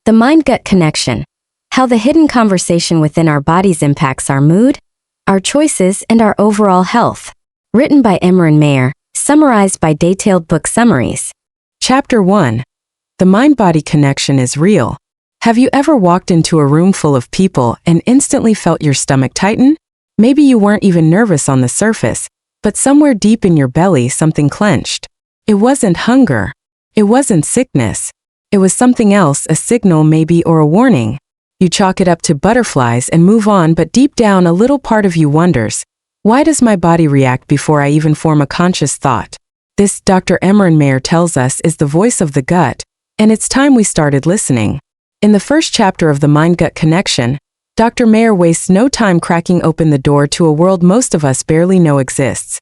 The mind-gut connection. How the hidden conversation within our bodies impacts our mood, our choices, and our overall health. Written by Emeran Mayer, summarized by Detailed Book Summaries. Chapter 1. The mind-body connection is real. Have you ever walked into a room full of people and instantly felt your stomach tighten? Maybe you weren't even nervous on the surface, but somewhere deep in your belly something clenched. It wasn't hunger. It wasn't sickness. It was something else, a signal maybe, or a warning. You chalk it up to butterflies and move on, but deep down a little part of you wonders, why does my body react before I even form a conscious thought? This, Dr. Emeran Mayer tells us, is the voice of the gut, and it's time we started listening. In the first chapter of the mind-gut connection, Dr. Mayer wastes no time cracking open the door to a world most of us barely know exists.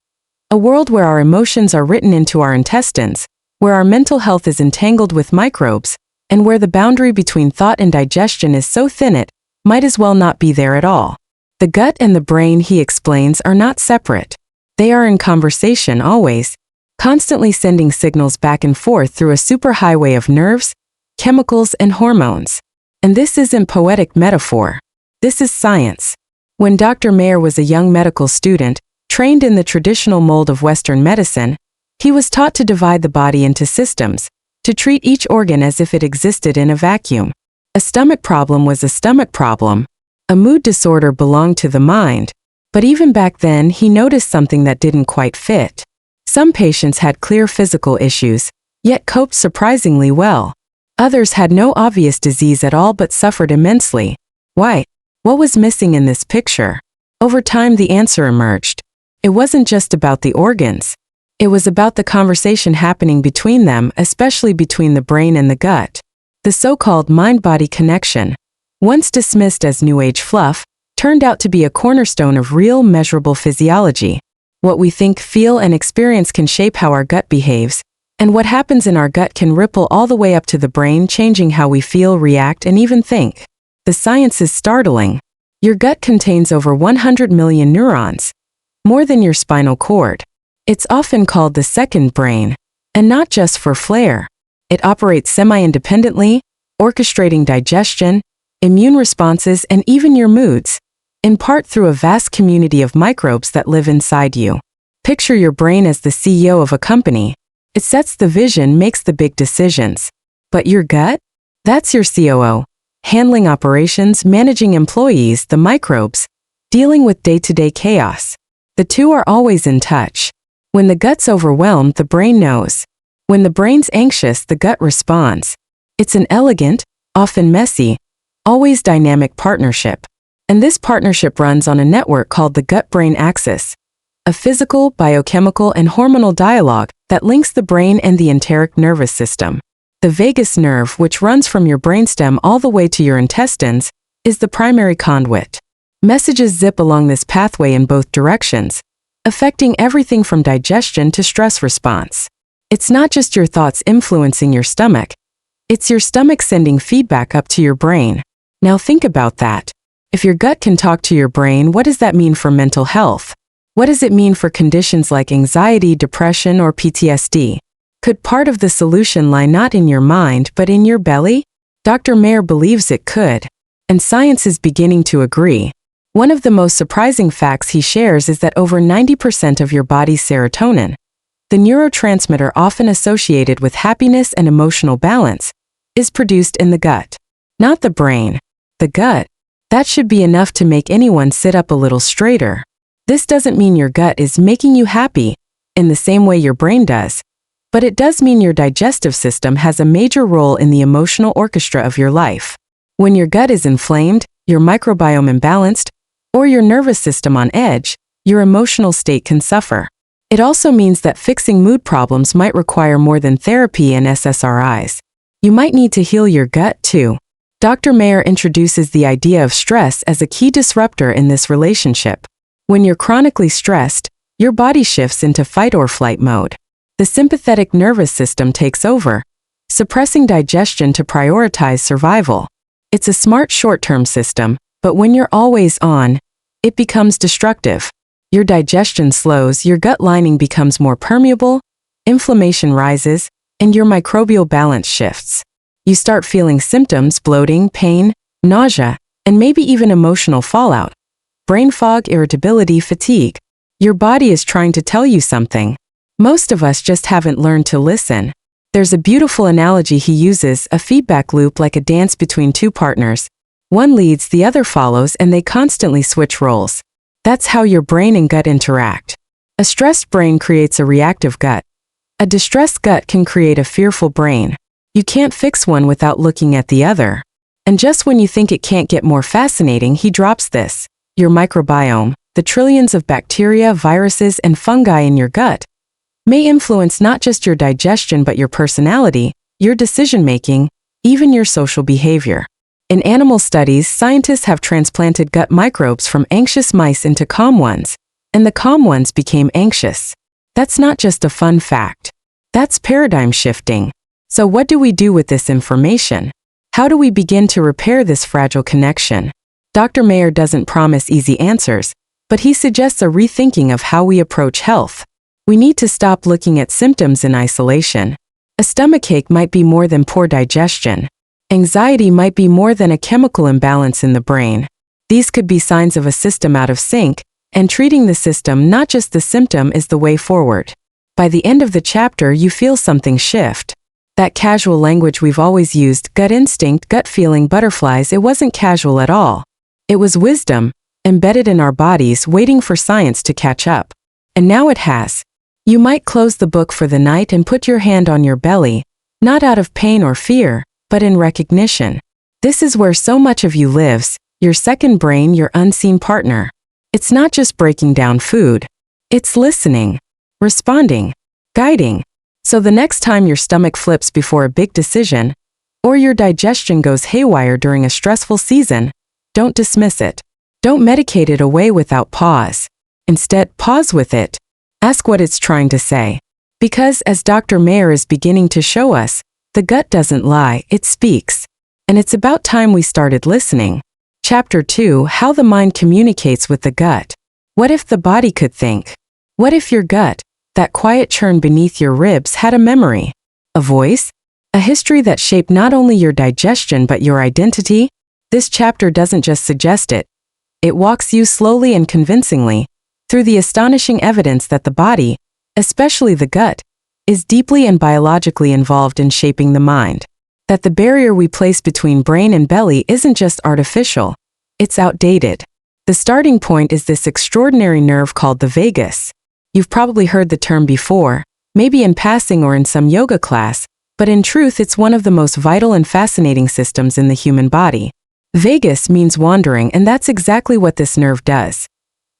A world where our emotions are written into our intestines, where our mental health is entangled with microbes, and where the boundary between thought and digestion is so thin it might as well not be there at all. The gut and the brain, he explains, are not separate. They are in conversation always, constantly sending signals back and forth through a superhighway of nerves, chemicals, and hormones. And this isn't poetic metaphor. This is science. When Dr. Mayer was a young medical student, trained in the traditional mold of Western medicine, he was taught to divide the body into systems, to treat each organ as if it existed in a vacuum. A stomach problem was a stomach problem. A mood disorder belonged to the mind. But even back then, he noticed something that didn't quite fit. Some patients had clear physical issues, yet coped surprisingly well. Others had no obvious disease at all but suffered immensely. Why? What was missing in this picture? Over time, the answer emerged. It wasn't just about the organs. It was about the conversation happening between them, especially between the brain and the gut. The so-called mind-body connection, once dismissed as New Age fluff, turned out to be a cornerstone of real, measurable physiology. What we think, feel, and experience can shape how our gut behaves, and what happens in our gut can ripple all the way up to the brain, changing how we feel, react, and even think. The science is startling. Your gut contains over 100 million neurons, more than your spinal cord. It's often called the second brain, and not just for flair. It operates semi-independently, orchestrating digestion, immune responses, and even your moods, in part through a vast community of microbes that live inside you. Picture your brain as the CEO of a company. It sets the vision, makes the big decisions. But your gut? That's your COO, handling operations, managing employees, the microbes, dealing with day-to-day chaos. The two are always in touch. When the gut's overwhelmed, the brain knows. When the brain's anxious, the gut responds. It's an elegant, often messy, always dynamic partnership. And this partnership runs on a network called the gut-brain axis, a physical, biochemical, and hormonal dialogue that links the brain and the enteric nervous system. The vagus nerve, which runs from your brainstem all the way to your intestines, is the primary conduit. Messages zip along this pathway in both directions, affecting everything from digestion to stress response. It's not just your thoughts influencing your stomach. It's your stomach sending feedback up to your brain. Now think about that. If your gut can talk to your brain, what does that mean for mental health? What does it mean for conditions like anxiety, depression, or PTSD? Could part of the solution lie not in your mind but in your belly? Dr. Mayer believes it could. And science is beginning to agree. One of the most surprising facts he shares is that over 90% of your body's serotonin, the neurotransmitter often associated with happiness and emotional balance, is produced in the gut. Not the brain. The gut. That should be enough to make anyone sit up a little straighter. This doesn't mean your gut is making you happy, in the same way your brain does, but it does mean your digestive system has a major role in the emotional orchestra of your life. When your gut is inflamed, your microbiome imbalanced, or your nervous system on edge, your emotional state can suffer. It also means that fixing mood problems might require more than therapy and SSRIs. You might need to heal your gut too. Dr. Mayer introduces the idea of stress as a key disruptor in this relationship. When you're chronically stressed, your body shifts into fight or flight mode. The sympathetic nervous system takes over, suppressing digestion to prioritize survival. It's a smart short-term system, but when you're always on, it becomes destructive. Your digestion slows, your gut lining becomes more permeable, inflammation rises, and your microbial balance shifts. You start feeling symptoms, bloating, pain, nausea, and maybe even emotional fallout. Brain fog, irritability, fatigue. Your body is trying to tell you something. Most of us just haven't learned to listen. There's a beautiful analogy he uses, a feedback loop like a dance between two partners. One leads, the other follows, and they constantly switch roles. That's how your brain and gut interact. A stressed brain creates a reactive gut. A distressed gut can create a fearful brain. You can't fix one without looking at the other. And just when you think it can't get more fascinating, he drops this. Your microbiome, the trillions of bacteria, viruses, and fungi in your gut, may influence not just your digestion but your personality, your decision-making, even your social behavior. In animal studies, scientists have transplanted gut microbes from anxious mice into calm ones, and the calm ones became anxious. That's not just a fun fact. That's paradigm shifting. So what do we do with this information? How do we begin to repair this fragile connection? Dr. Mayer doesn't promise easy answers, but he suggests a rethinking of how we approach health. We need to stop looking at symptoms in isolation. A stomachache might be more than poor digestion. Anxiety might be more than a chemical imbalance in the brain. These could be signs of a system out of sync, and treating the system, not just the symptom, is the way forward. By the end of the chapter, you feel something shift. That casual language we've always used, gut instinct, gut feeling, butterflies, it wasn't casual at all. It was wisdom, embedded in our bodies, waiting for science to catch up. And now it has. You might close the book for the night and put your hand on your belly, not out of pain or fear, but in recognition. This is where so much of you lives, your second brain, your unseen partner. It's not just breaking down food. It's listening, responding, guiding. So the next time your stomach flips before a big decision, or your digestion goes haywire during a stressful season, don't dismiss it. Don't medicate it away without pause. Instead, pause with it. Ask what it's trying to say. Because, as Dr. Mayer is beginning to show us, the gut doesn't lie, it speaks. And it's about time we started listening. Chapter 2, How the Mind Communicates with the Gut. What if the body could think? What if your gut, that quiet churn beneath your ribs, had a memory? A voice? A history that shaped not only your digestion but your identity? This chapter doesn't just suggest it. It walks you slowly and convincingly through the astonishing evidence that the body, especially the gut, is deeply and biologically involved in shaping the mind. That the barrier we place between brain and belly isn't just artificial, it's outdated. The starting point is this extraordinary nerve called the vagus. You've probably heard the term before, maybe in passing or in some yoga class, but in truth it's one of the most vital and fascinating systems in the human body. Vagus means wandering, and that's exactly what this nerve does.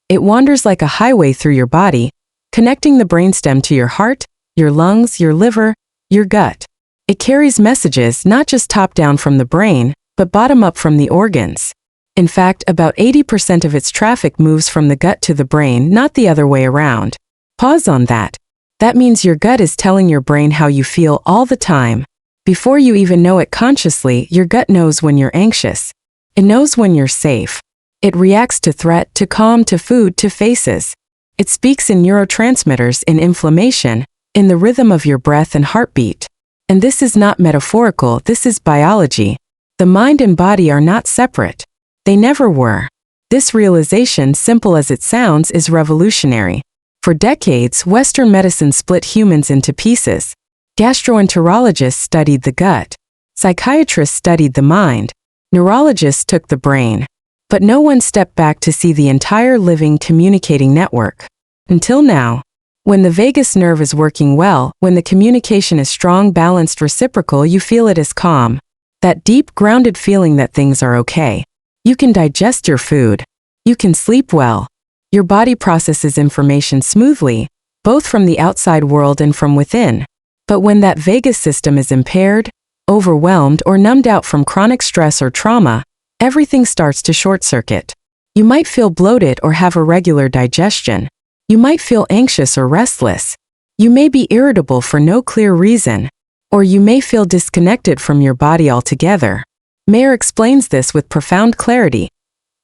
It wanders like a highway through your body, connecting the brainstem to your heart, your lungs, your liver, your gut. It carries messages not just top-down from the brain, but bottom-up from the organs. In fact, about 80% of its traffic moves from the gut to the brain, not the other way around. Pause on that. That means your gut is telling your brain how you feel all the time. Before you even know it consciously, your gut knows when you're anxious. It knows when you're safe. It reacts to threat, to calm, to food, to faces. It speaks in neurotransmitters, in inflammation, in the rhythm of your breath and heartbeat. And this is not metaphorical, this is biology. The mind and body are not separate. They never were. This realization, simple as it sounds, is revolutionary. For decades, Western medicine split humans into pieces. Gastroenterologists studied the gut. Psychiatrists studied the mind. Neurologists took the brain. But no one stepped back to see the entire living, communicating network. Until now. When the vagus nerve is working well, when the communication is strong, balanced, reciprocal, you feel it is calm. That deep, grounded feeling that things are okay. You can digest your food. You can sleep well. Your body processes information smoothly, both from the outside world and from within. But when that vagus system is impaired, overwhelmed, or numbed out from chronic stress or trauma, everything starts to short-circuit. You might feel bloated or have irregular digestion. You might feel anxious or restless. You may be irritable for no clear reason. Or you may feel disconnected from your body altogether. Mayer explains this with profound clarity.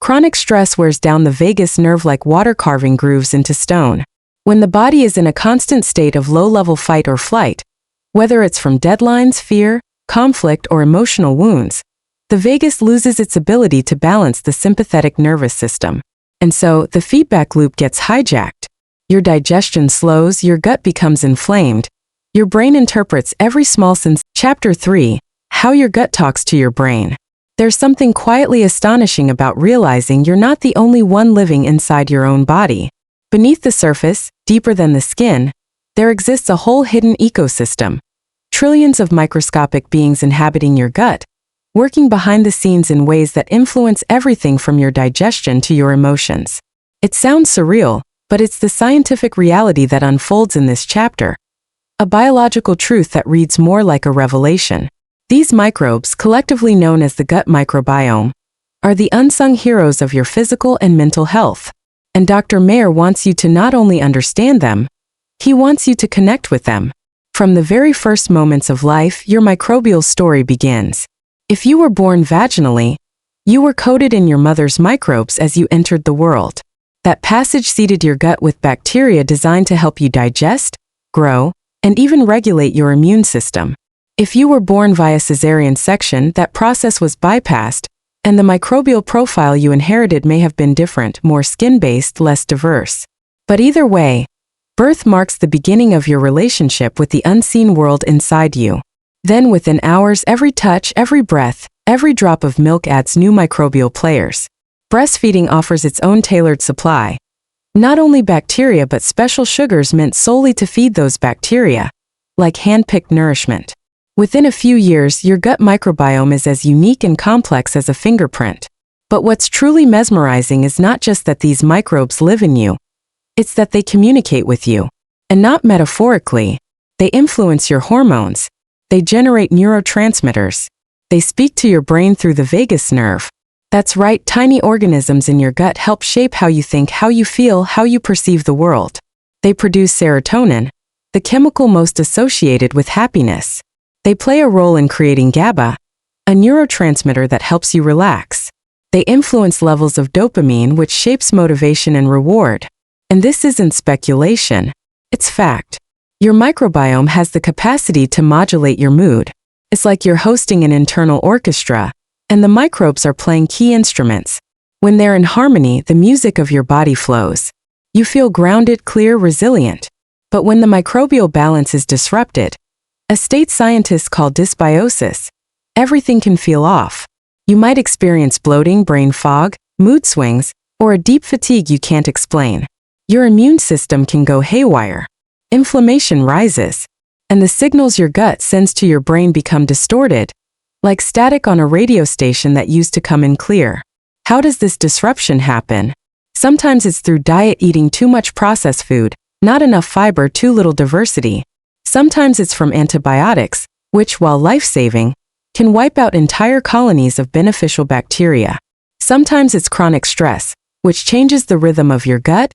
Chronic stress wears down the vagus nerve like water carving grooves into stone. When the body is in a constant state of low-level fight or flight, whether it's from deadlines, fear, conflict, or emotional wounds, the vagus loses its ability to balance the sympathetic nervous system. And so, the feedback loop gets hijacked. Your digestion slows, your gut becomes inflamed, your brain interprets every small sensation. Chapter 3. How your gut talks to your brain. There's something quietly astonishing about realizing you're not the only one living inside your own body. Beneath the surface, deeper than the skin, there exists a whole hidden ecosystem. Trillions of microscopic beings inhabiting your gut, working behind the scenes in ways that influence everything from your digestion to your emotions. It sounds surreal, but it's the scientific reality that unfolds in this chapter. A biological truth that reads more like a revelation. These microbes, collectively known as the gut microbiome, are the unsung heroes of your physical and mental health. And Dr. Mayer wants you to not only understand them, he wants you to connect with them. From the very first moments of life, your microbial story begins. If you were born vaginally, you were coated in your mother's microbes as you entered the world. That passage seeded your gut with bacteria designed to help you digest, grow, and even regulate your immune system. If you were born via cesarean section, that process was bypassed, and the microbial profile you inherited may have been different, more skin-based, less diverse. But either way, birth marks the beginning of your relationship with the unseen world inside you. Then within hours, every touch, every breath, every drop of milk adds new microbial players. Breastfeeding offers its own tailored supply. Not only bacteria but special sugars meant solely to feed those bacteria, like hand-picked nourishment. Within a few years, your gut microbiome is as unique and complex as a fingerprint. But what's truly mesmerizing is not just that these microbes live in you, it's that they communicate with you. And not metaphorically. They influence your hormones. They generate neurotransmitters. They speak to your brain through the vagus nerve. That's right, tiny organisms in your gut help shape how you think, how you feel, how you perceive the world. They produce serotonin, the chemical most associated with happiness. They play a role in creating GABA, a neurotransmitter that helps you relax. They influence levels of dopamine, which shapes motivation and reward. And this isn't speculation, it's fact. Your microbiome has the capacity to modulate your mood. It's like you're hosting an internal orchestra, and the microbes are playing key instruments. When they're in harmony, the music of your body flows. You feel grounded, clear, resilient. But when the microbial balance is disrupted, a state scientists call dysbiosis, everything can feel off. You might experience bloating, brain fog, mood swings, or a deep fatigue you can't explain. Your immune system can go haywire. Inflammation rises, and the signals your gut sends to your brain become distorted, like static on a radio station that used to come in clear. How does this disruption happen? Sometimes it's through diet, eating too much processed food, not enough fiber, too little diversity. Sometimes it's from antibiotics, which, while life-saving, can wipe out entire colonies of beneficial bacteria. Sometimes it's chronic stress, which changes the rhythm of your gut,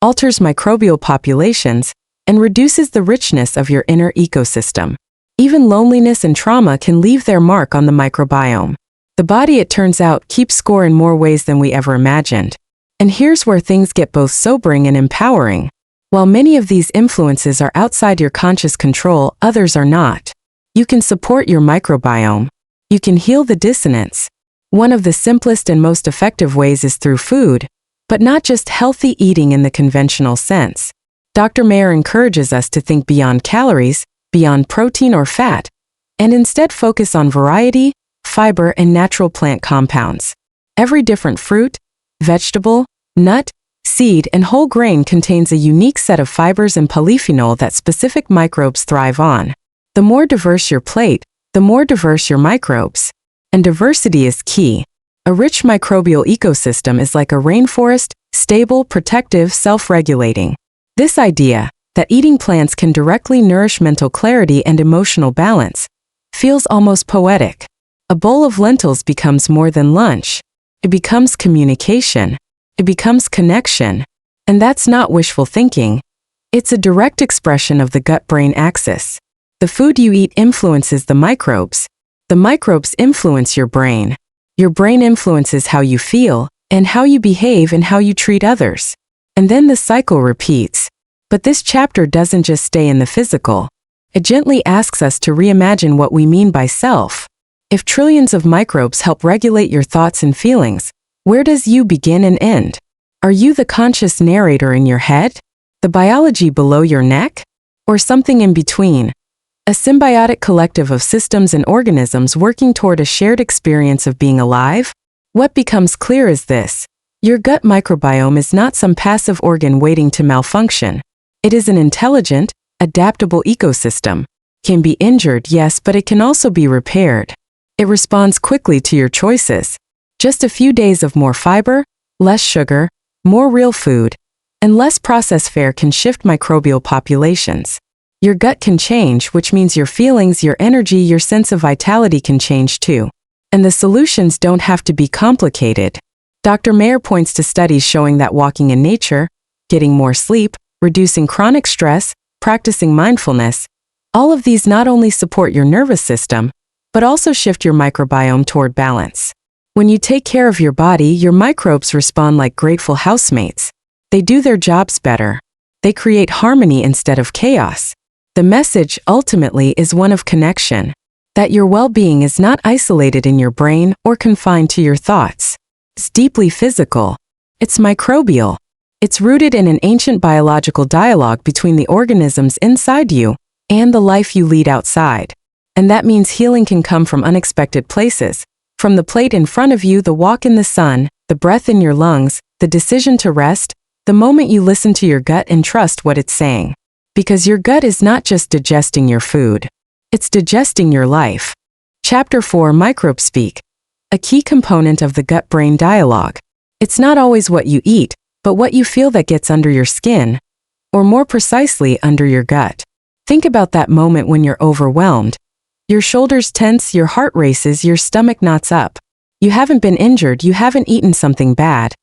alters microbial populations, and reduces the richness of your inner ecosystem. Even loneliness and trauma can leave their mark on the microbiome. The body, it turns out, keeps score in more ways than we ever imagined. And here's where things get both sobering and empowering. While many of these influences are outside your conscious control, others are not. You can support your microbiome. You can heal the dissonance. One of the simplest and most effective ways is through food, but not just healthy eating in the conventional sense. Dr. Mayer encourages us to think beyond calories, beyond protein or fat, and instead focus on variety, fiber, and natural plant compounds. Every different fruit, vegetable, nut, seed, and whole grain contains a unique set of fibers and polyphenol that specific microbes thrive on. The more diverse your plate, the more diverse your microbes. And diversity is key. A rich microbial ecosystem is like a rainforest, stable, protective, self-regulating. This idea, that eating plants can directly nourish mental clarity and emotional balance, feels almost poetic. A bowl of lentils becomes more than lunch. It becomes communication. It becomes connection. And that's not wishful thinking. It's a direct expression of the gut-brain axis. The food you eat influences the microbes. The microbes influence your brain. Your brain influences how you feel, and how you behave, and how you treat others. And then the cycle repeats. But this chapter doesn't just stay in the physical. It gently asks us to reimagine what we mean by self. If trillions of microbes help regulate your thoughts and feelings, where does you begin and end? Are you the conscious narrator in your head? The biology below your neck? Or something in between? A symbiotic collective of systems and organisms working toward a shared experience of being alive? What becomes clear is this: your gut microbiome is not some passive organ waiting to malfunction. It is an intelligent, adaptable ecosystem. Can be injured, yes, but it can also be repaired. It responds quickly to your choices. Just a few days of more fiber, less sugar, more real food, and less processed fare can shift microbial populations. Your gut can change, which means your feelings, your energy, your sense of vitality can change too. And the solutions don't have to be complicated. Dr. Mayer points to studies showing that walking in nature, getting more sleep, reducing chronic stress, practicing mindfulness, all of these not only support your nervous system, but also shift your microbiome toward balance. When you take care of your body, your microbes respond like grateful housemates. They do their jobs better. They create harmony instead of chaos. The message, ultimately, is one of connection. That your well-being is not isolated in your brain or confined to your thoughts. It's deeply physical. It's microbial. It's rooted in an ancient biological dialogue between the organisms inside you and the life you lead outside. And that means healing can come from unexpected places. From the plate in front of you, the walk in the sun, the breath in your lungs, the decision to rest, the moment you listen to your gut and trust what it's saying. Because your gut is not just digesting your food. It's digesting your life. Chapter 4: Microbe Speak. A key component of the gut-brain dialogue. It's not always what you eat, but what you feel that gets under your skin, or more precisely, under your gut. Think about that moment when you're overwhelmed. Your shoulders tense, your heart races, your stomach knots up. You haven't been injured, you haven't eaten something bad.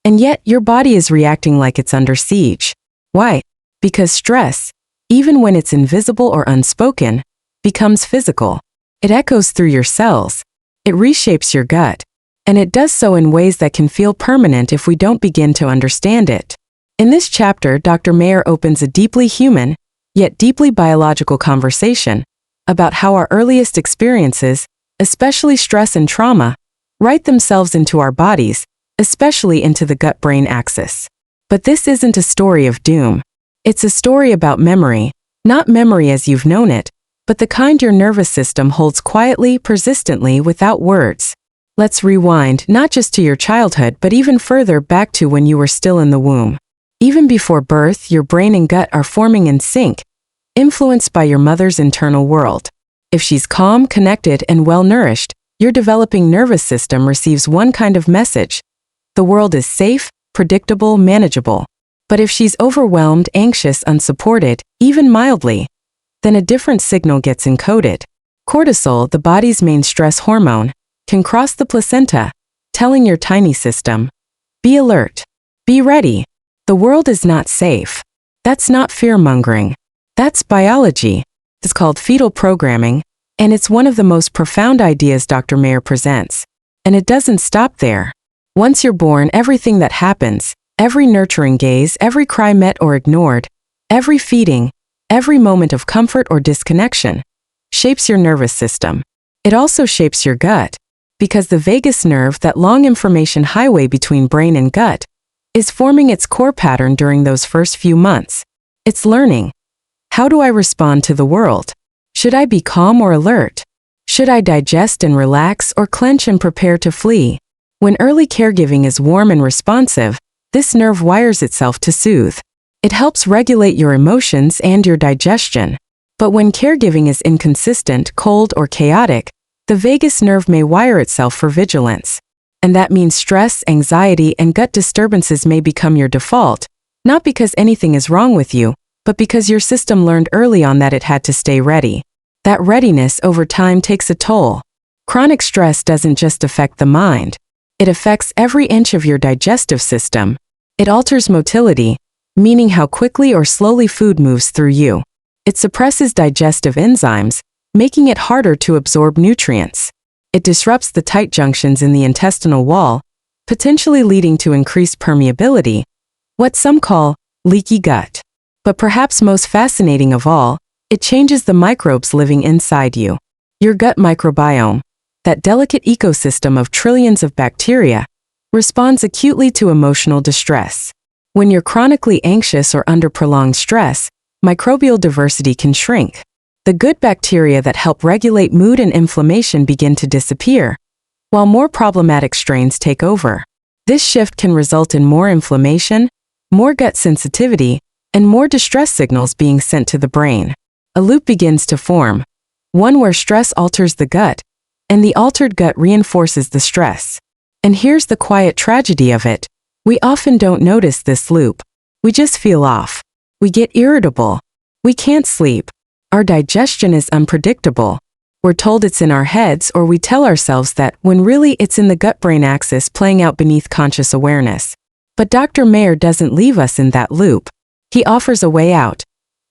And yet, your body is reacting like it's under siege. Why? Because stress, even when it's invisible or unspoken, becomes physical. It echoes through your cells. It reshapes your gut. And it does so in ways that can feel permanent if we don't begin to understand it. In this chapter, Dr. Mayer opens a deeply human, yet deeply biological conversation about how our earliest experiences, especially stress and trauma, write themselves into our bodies, especially into the gut-brain axis. But this isn't a story of doom. It's a story about memory, not memory as you've known it, but the kind your nervous system holds quietly, persistently, without words. Let's rewind, not just to your childhood, but even further back to when you were still in the womb. Even before birth, your brain and gut are forming in sync, influenced by your mother's internal world. If she's calm, connected, and well-nourished, your developing nervous system receives one kind of message. The world is safe, predictable, manageable. But if she's overwhelmed, anxious, unsupported, even mildly, then a different signal gets encoded. Cortisol, the body's main stress hormone, can cross the placenta, telling your tiny system, be alert, be ready. The world is not safe. That's not fear-mongering. That's biology. It's called fetal programming, and it's one of the most profound ideas Dr. Mayer presents. And it doesn't stop there. Once you're born, everything that happens, every nurturing gaze, every cry met or ignored, every feeding, every moment of comfort or disconnection, shapes your nervous system. It also shapes your gut, because the vagus nerve, that long information highway between brain and gut, is forming its core pattern during those first few months. It's learning. How do I respond to the world? Should I be calm or alert? Should I digest and relax or clench and prepare to flee? When early caregiving is warm and responsive, this nerve wires itself to soothe. It helps regulate your emotions and your digestion. But when caregiving is inconsistent, cold, or chaotic, the vagus nerve may wire itself for vigilance. And that means stress, anxiety, and gut disturbances may become your default, not because anything is wrong with you, but because your system learned early on that it had to stay ready. That readiness over time takes a toll. Chronic stress doesn't just affect the mind. It affects every inch of your digestive system. It alters motility, meaning how quickly or slowly food moves through you. It suppresses digestive enzymes, making it harder to absorb nutrients. It disrupts the tight junctions in the intestinal wall, potentially leading to increased permeability, what some call leaky gut. But perhaps most fascinating of all, It changes the microbes living inside you. Your gut microbiome, that delicate ecosystem of trillions of bacteria, responds acutely to emotional distress. When you're chronically anxious or under prolonged stress, microbial diversity can shrink. The good bacteria that help regulate mood and inflammation begin to disappear, while more problematic strains take over. This shift can result in more inflammation, more gut sensitivity, and more distress signals being sent to the brain. A loop begins to form, one where stress alters the gut, and the altered gut reinforces the stress. And here's the quiet tragedy of it. We often don't notice this loop. We just feel off. We get irritable. We can't sleep. Our digestion is unpredictable. We're told it's in our heads, or we tell ourselves that, when really it's in the gut-brain axis playing out beneath conscious awareness. But Dr. Mayer doesn't leave us in that loop. He offers a way out.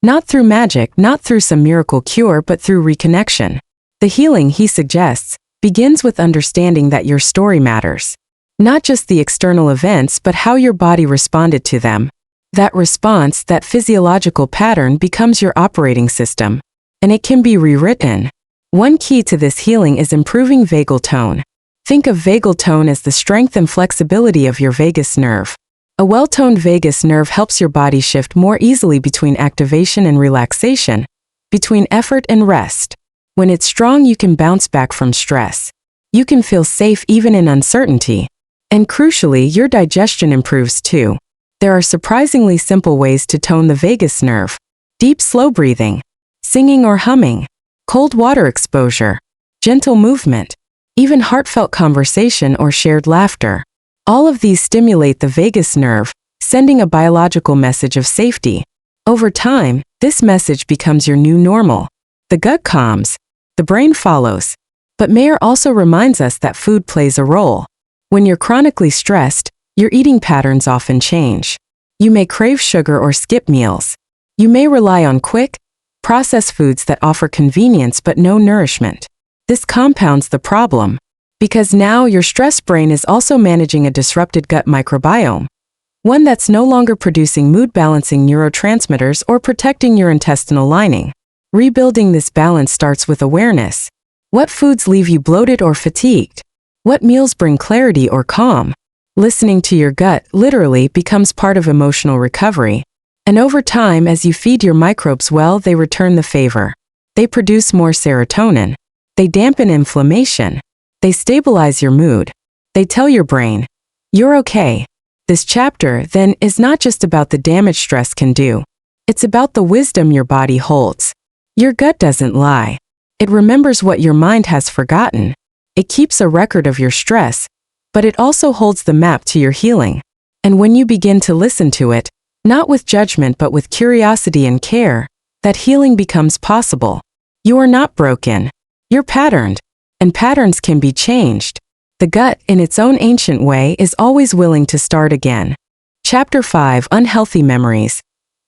Not through magic, not through some miracle cure, but through reconnection. The healing, he suggests, begins with understanding that your story matters. Not just the external events, but how your body responded to them. That response, that physiological pattern, becomes your operating system. And it can be rewritten. One key to this healing is improving vagal tone. Think of vagal tone as the strength and flexibility of your vagus nerve. A well-toned vagus nerve helps your body shift more easily between activation and relaxation, between effort and rest. When it's strong, you can bounce back from stress. You can feel safe even in uncertainty. And crucially, your digestion improves too. There are surprisingly simple ways to tone the vagus nerve. Deep, slow breathing, singing or humming, cold water exposure, gentle movement, even heartfelt conversation or shared laughter. All of these stimulate the vagus nerve, sending a biological message of safety. Over time, this message becomes your new normal. The gut calms, the brain follows. But Mayer also reminds us that food plays a role. When you're chronically stressed, your eating patterns often change. You may crave sugar or skip meals. You may rely on quick, processed foods that offer convenience but no nourishment. This compounds the problem, because now your stressed brain is also managing a disrupted gut microbiome, one that's no longer producing mood-balancing neurotransmitters or protecting your intestinal lining. Rebuilding this balance starts with awareness. What foods leave you bloated or fatigued? What meals bring clarity or calm? Listening to your gut literally becomes part of emotional recovery. And over time, as you feed your microbes well, they return the favor. They produce more serotonin. They dampen inflammation. They stabilize your mood. They tell your brain, you're okay. This chapter, then, is not just about the damage stress can do. It's about the wisdom your body holds. Your gut doesn't lie. It remembers what your mind has forgotten. It keeps a record of your stress, but it also holds the map to your healing. And when you begin to listen to it, not with judgment but with curiosity and care, that healing becomes possible. You are not broken. You're patterned, and patterns can be changed. The gut, in its own ancient way, is always willing to start again. Chapter 5: Unhealthy Memories.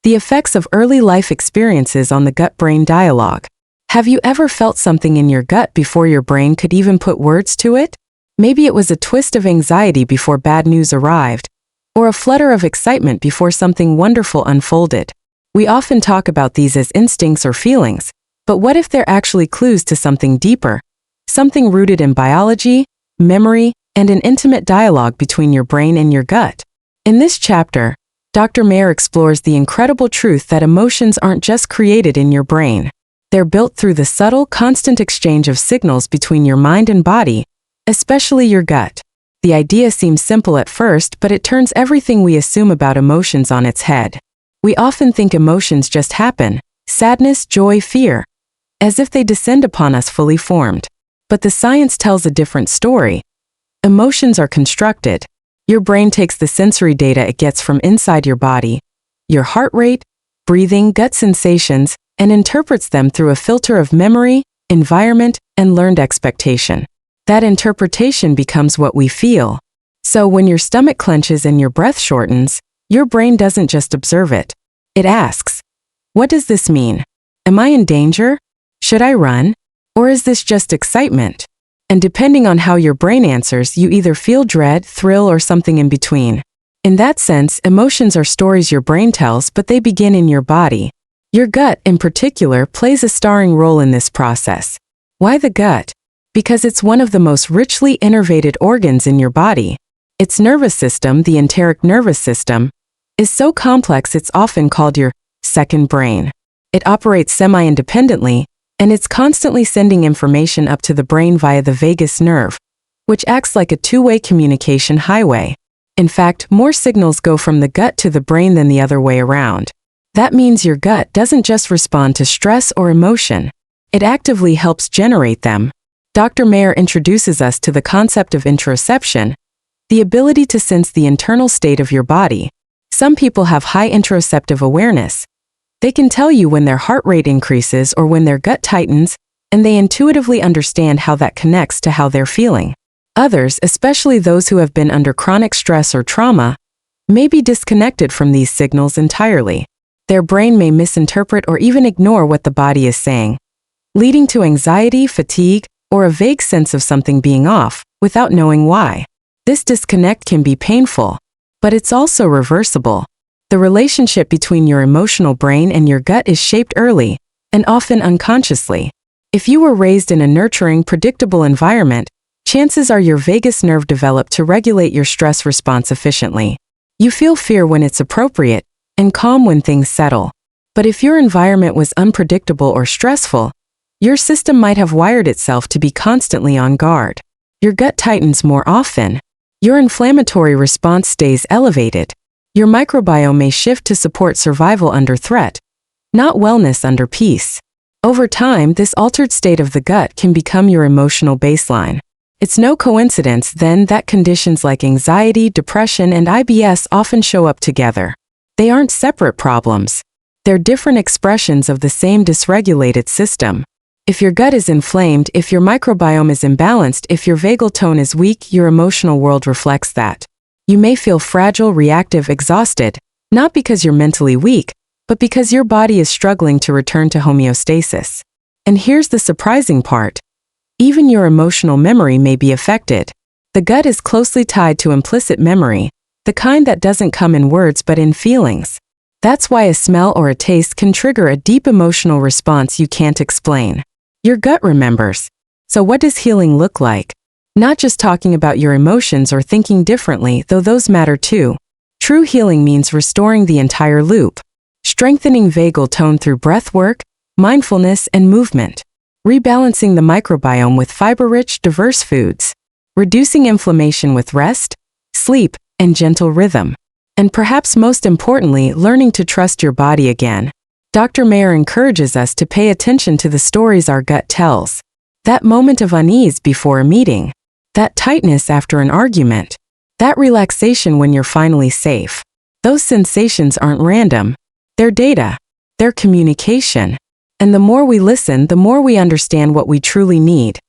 The effects of early life experiences on the gut-brain dialogue. Have you ever felt something in your gut before your brain could even put words to it? Maybe it was a twist of anxiety before bad news arrived, or a flutter of excitement before something wonderful unfolded. We often talk about these as instincts or feelings, but what if they're actually clues to something deeper? Something rooted in biology, memory, and an intimate dialogue between your brain and your gut. In this chapter, Dr. Mayer explores the incredible truth that emotions aren't just created in your brain. They're built through the subtle, constant exchange of signals between your mind and body, especially your gut. The idea seems simple at first, but it turns everything we assume about emotions on its head. We often think emotions just happen, sadness, joy, fear, as if they descend upon us fully formed. But the science tells a different story. Emotions are constructed. Your brain takes the sensory data it gets from inside your body, your heart rate, breathing, gut sensations, and interprets them through a filter of memory, environment, and learned expectation. That interpretation becomes what we feel. So when your stomach clenches and your breath shortens, your brain doesn't just observe it. It asks, what does this mean? Am I in danger? Should I run? Or is this just excitement? And depending on how your brain answers, you either feel dread, thrill, or something in between. In that sense, emotions are stories your brain tells, but they begin in your body. Your gut, in particular, plays a starring role in this process. Why the gut? Because it's one of the most richly innervated organs in your body. Its nervous system, the enteric nervous system, is so complex it's often called your second brain. It operates semi-independently, and it's constantly sending information up to the brain via the vagus nerve, which acts like a two-way communication highway. In fact, more signals go from the gut to the brain than the other way around. That means your gut doesn't just respond to stress or emotion, it actively helps generate them. Dr. Mayer introduces us to the concept of interoception, the ability to sense the internal state of your body. Some people have high interoceptive awareness. They can tell you when their heart rate increases or when their gut tightens, and they intuitively understand how that connects to how they're feeling. Others, especially those who have been under chronic stress or trauma, may be disconnected from these signals entirely. Their brain may misinterpret or even ignore what the body is saying, leading to anxiety, fatigue, or a vague sense of something being off, without knowing why. This disconnect can be painful, but it's also reversible. The relationship between your emotional brain and your gut is shaped early, and often unconsciously. If you were raised in a nurturing, predictable environment, chances are your vagus nerve developed to regulate your stress response efficiently. You feel fear when it's appropriate, and calm when things settle. But if your environment was unpredictable or stressful, your system might have wired itself to be constantly on guard. Your gut tightens more often. Your inflammatory response stays elevated. Your microbiome may shift to support survival under threat, not wellness under peace. Over time, this altered state of the gut can become your emotional baseline. It's no coincidence, then, that conditions like anxiety, depression, and IBS often show up together. They aren't separate problems. They're different expressions of the same dysregulated system. If your gut is inflamed, if your microbiome is imbalanced, if your vagal tone is weak, your emotional world reflects that. You may feel fragile, reactive, exhausted, not because you're mentally weak, but because your body is struggling to return to homeostasis. And here's the surprising part. Even your emotional memory may be affected. The gut is closely tied to implicit memory, the kind that doesn't come in words but in feelings. That's why a smell or a taste can trigger a deep emotional response you can't explain. Your gut remembers. So what does healing look like? Not just talking about your emotions or thinking differently, though those matter too. True healing means restoring the entire loop. Strengthening vagal tone through breath work, mindfulness, and movement. Rebalancing the microbiome with fiber-rich, diverse foods. Reducing inflammation with rest, sleep, and gentle rhythm. And perhaps most importantly, learning to trust your body again. Dr. Mayer encourages us to pay attention to the stories our gut tells. That moment of unease before a meeting. That tightness after an argument. That relaxation when you're finally safe. Those sensations aren't random. They're data. They're communication. And the more we listen, the more we understand what we truly need.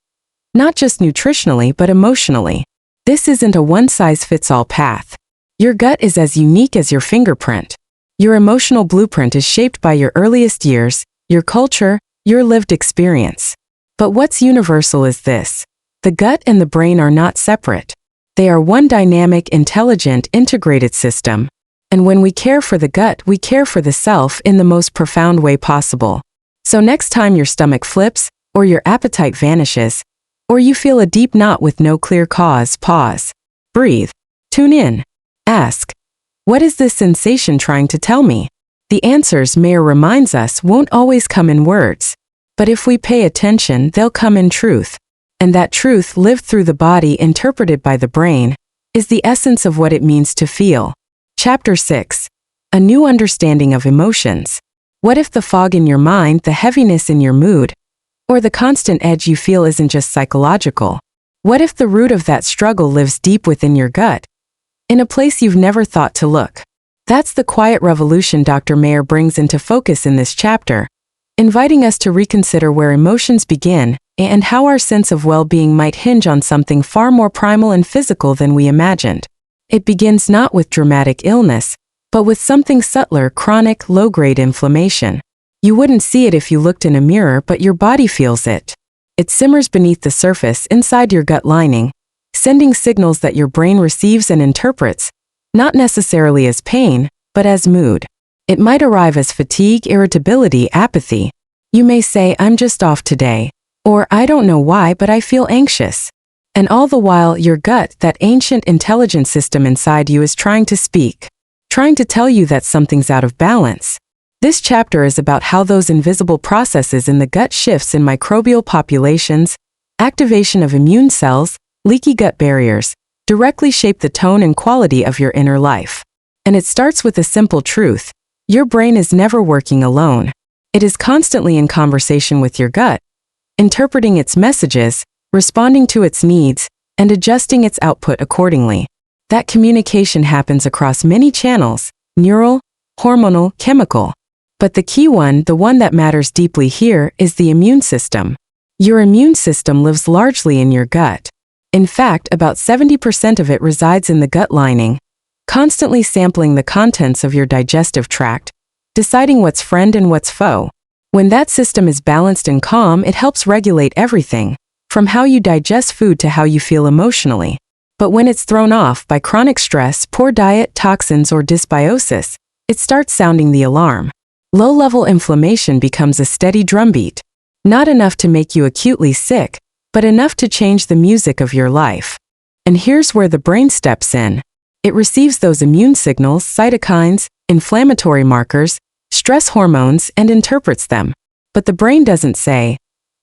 Not just nutritionally, but emotionally. This isn't a one-size-fits-all path. Your gut is as unique as your fingerprint. Your emotional blueprint is shaped by your earliest years, your culture, your lived experience. But what's universal is this. The gut and the brain are not separate. They are one dynamic, intelligent, integrated system. And when we care for the gut, we care for the self in the most profound way possible. So next time your stomach flips, or your appetite vanishes, or you feel a deep knot with no clear cause, pause. Breathe. Tune in. Ask. What is this sensation trying to tell me? The answers, Mayer reminds us, won't always come in words. But if we pay attention, they'll come in truth. And that truth, lived through the body, interpreted by the brain, is the essence of what it means to feel. Chapter 6. A new understanding of emotions. What if the fog in your mind, the heaviness in your mood, or the constant edge you feel isn't just psychological? What if the root of that struggle lives deep within your gut, in a place you've never thought to look? That's the quiet revolution Dr. Mayer brings into focus in this chapter, inviting us to reconsider where emotions begin and how our sense of well-being might hinge on something far more primal and physical than we imagined. It begins not with dramatic illness, but with something subtler, chronic, low-grade inflammation. You wouldn't see it if you looked in a mirror, but your body feels it. It simmers beneath the surface, inside your gut lining, sending signals that your brain receives and interprets, not necessarily as pain, but as mood. It might arrive as fatigue, irritability, apathy. You may say, "I'm just off today," or "I don't know why, but I feel anxious." And all the while, your gut, that ancient intelligence system inside you, is trying to speak, trying to tell you that something's out of balance. This chapter is about how those invisible processes in the gut, shifts in microbial populations, activation of immune cells, leaky gut barriers, directly shape the tone and quality of your inner life. And it starts with a simple truth. Your brain is never working alone. It is constantly in conversation with your gut, interpreting its messages, responding to its needs, and adjusting its output accordingly. That communication happens across many channels: neural, hormonal, chemical. But the key one, the one that matters deeply here, is the immune system. Your immune system lives largely in your gut. In fact, about 70% of it resides in the gut lining, constantly sampling the contents of your digestive tract, deciding what's friend and what's foe. When that system is balanced and calm, it helps regulate everything, from how you digest food to how you feel emotionally. But when it's thrown off by chronic stress, poor diet, toxins, or dysbiosis, it starts sounding the alarm. Low-level inflammation becomes a steady drumbeat, not enough to make you acutely sick, but enough to change the music of your life. And here's where the brain steps in. It receives those immune signals, cytokines, inflammatory markers, stress hormones, and interprets them. But the brain doesn't say,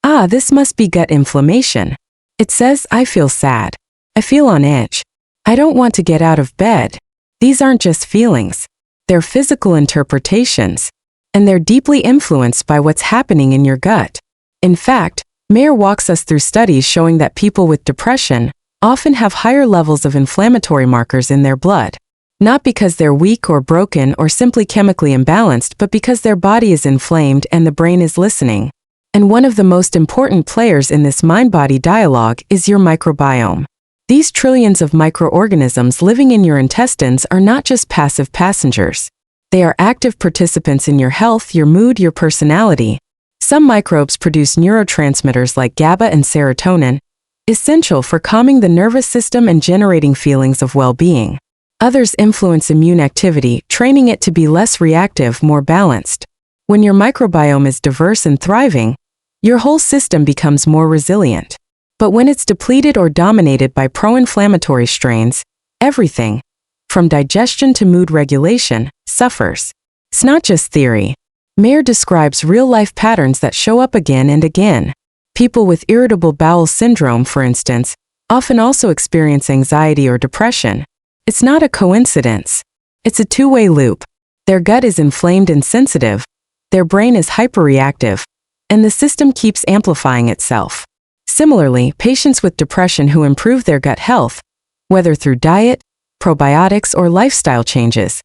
"Ah, this must be gut inflammation." It says, "I feel sad. I feel on edge. I don't want to get out of bed." These aren't just feelings. They're physical interpretations, and they're deeply influenced by what's happening in your gut. In fact, Mayer walks us through studies showing that people with depression often have higher levels of inflammatory markers in their blood. Not because they're weak or broken or simply chemically imbalanced, but because their body is inflamed and the brain is listening. And one of the most important players in this mind-body dialogue is your microbiome. These trillions of microorganisms living in your intestines are not just passive passengers. They are active participants in your health, your mood, your personality. Some microbes produce neurotransmitters like GABA and serotonin, essential for calming the nervous system and generating feelings of well-being. Others influence immune activity, training it to be less reactive, more balanced. When your microbiome is diverse and thriving, your whole system becomes more resilient. But when it's depleted or dominated by pro-inflammatory strains, everything, from digestion to mood regulation, suffers. It's not just theory. Mayer describes real-life patterns that show up again and again. People with irritable bowel syndrome, for instance, often also experience anxiety or depression. It's not a coincidence. It's a two-way loop. Their gut is inflamed and sensitive, their brain is hyperreactive, and the system keeps amplifying itself. Similarly, patients with depression who improve their gut health, whether through diet, probiotics, or lifestyle changes,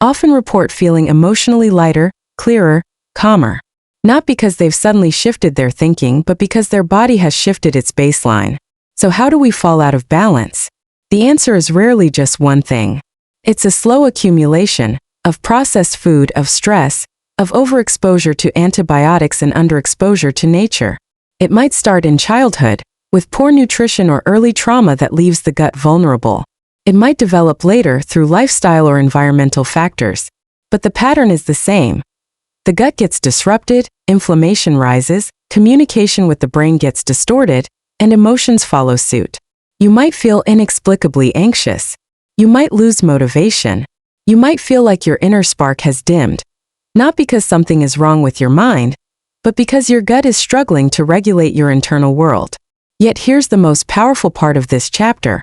often report feeling emotionally lighter, clearer, calmer. Not because they've suddenly shifted their thinking, but because their body has shifted its baseline. So how do we fall out of balance? The answer is rarely just one thing. It's a slow accumulation of processed food, of stress, of overexposure to antibiotics and underexposure to nature. It might start in childhood, with poor nutrition or early trauma that leaves the gut vulnerable. It might develop later through lifestyle or environmental factors. But the pattern is the same. The gut gets disrupted, inflammation rises, communication with the brain gets distorted, and emotions follow suit. You might feel inexplicably anxious. You might lose motivation. You might feel like your inner spark has dimmed. Not because something is wrong with your mind, but because your gut is struggling to regulate your internal world. Yet here's the most powerful part of this chapter.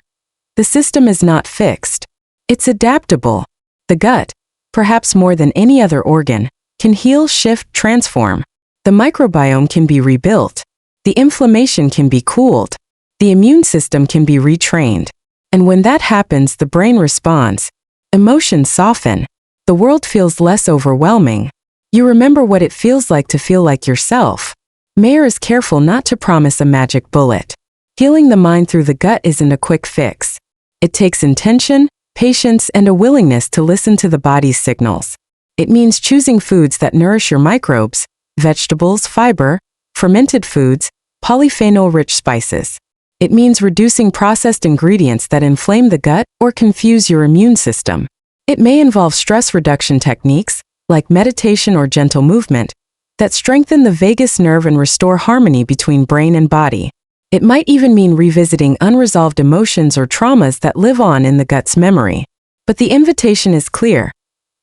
The system is not fixed. It's adaptable. The gut, perhaps more than any other organ, can heal, shift, transform. The microbiome can be rebuilt. The inflammation can be cooled. The immune system can be retrained. And when that happens, the brain responds. Emotions soften. The world feels less overwhelming. You remember what it feels like to feel like yourself. Mayer is careful not to promise a magic bullet. Healing the mind through the gut isn't a quick fix. It takes intention, patience, and a willingness to listen to the body's signals. It means choosing foods that nourish your microbes, vegetables, fiber, fermented foods, polyphenol-rich spices. It means reducing processed ingredients that inflame the gut or confuse your immune system. It may involve stress reduction techniques, like meditation or gentle movement, that strengthen the vagus nerve and restore harmony between brain and body. It might even mean revisiting unresolved emotions or traumas that live on in the gut's memory. But the invitation is clear.